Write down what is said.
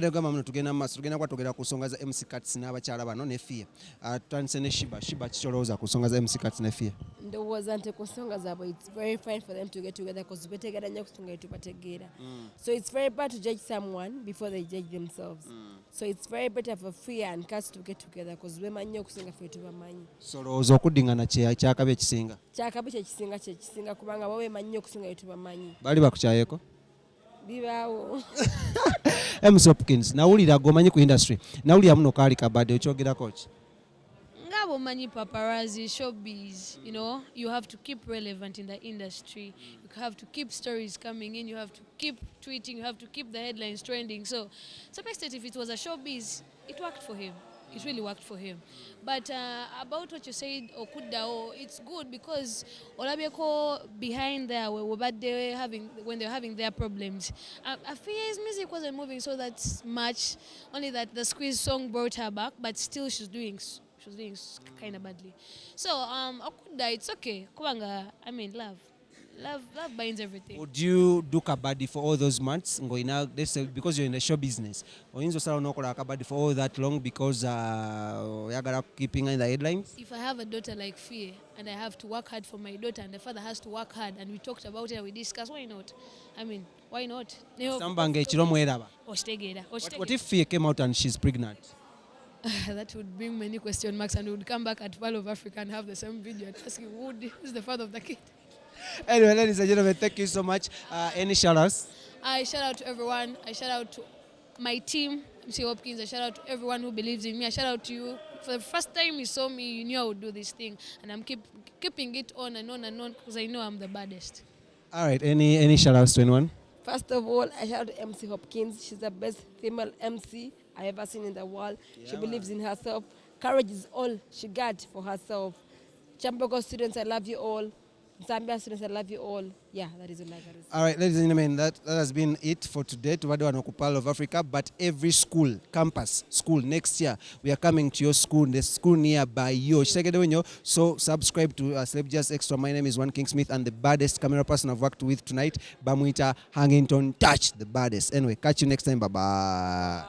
Gamba muno tugenda mu maaso tugenda kwatogera ku nsonga za MC Cuts n'abakyala bano ne Fia. Tutandise ne Shiba kikyolowooza ku nsonga za MC Cuts ne Fia. Ndowooza nti ku nsonga zaabwe it's very fine for them to get together because betegeera nnyo ku nsonga yetubategeera. So it's very bad to judge someone before they judge themselves. So it's very better for Fia and Cuts to get together because bemanyi nnyo okusinga ffe tubamanyi. So olowooza okuddingana kyakabi ekisinga? Kyakabi kyekisinga kubanga bo bemanyi nnyo okusinga bye tubamanyi. Bali bakukyayeko? Bibaawo. MC Hopkins, nawulira gomanyi ku industry. Nawulira muno kaali kabadde okyogerako ki? Ngabo manyi paparazzi, showbiz, you know, you have to keep relevant in the industry. You have to keep stories coming in, you have to keep tweeting, you have to keep the headlines trending. So, to some extent, if it was a showbiz, it worked for him. It really worked for him. But about what you said, Okudao, it's good because Olabieko behind there when they were having their problems. I feel his music wasn't moving so that much. Only that the Squeeze song brought her back, but still she was doing kind of badly. So Okuda, it's okay. Kubanga, I mean, love binds everything. Would you do kabaddi for all those months? Because you're in the show business. Oyinza osala nokola kabaddi for all that long because yagala keeping in the headlines? If I have a daughter like Fie and I have to work hard for my daughter and the father has to work hard and we talked about it and we discussed, why not? I mean, why not? Sambange ekiro mweraba. What if Fie came out and she's pregnant? That would bring many question marks and we would come back at Pearl of Africa and have the same video and ask you, who's the father of the kid? Anyway, ladies and gentlemen, thank you so much. Any shout-outs? I shout out to everyone. I shout out to my team, MC Hopkins. I shout out to everyone who believes in me. I shout out to you. For the first time you saw me, you knew I would do this thing. And I'm keeping it on and on because I know I'm the baddest. All right. Any shout-outs to anyone? First of all, I shout out to MC Hopkins. She's the best female MC I ever seen in the world. Yeah, she believes in herself. Courage is all she got for herself. Chambogo students, I love you all. Zambia students, I love you all. Yeah, that is all I got. All right, ladies and gentlemen, that has been it for today. To Pearl of Africa, but every school, campus, school next year, we are coming to your school, the school nearby you. So subscribe to Celeb Just Extra. My name is One King Smith, and the baddest camera person I've worked with tonight, Bamuita Hangington Touch, the baddest. Anyway, catch you next time. Bye bye.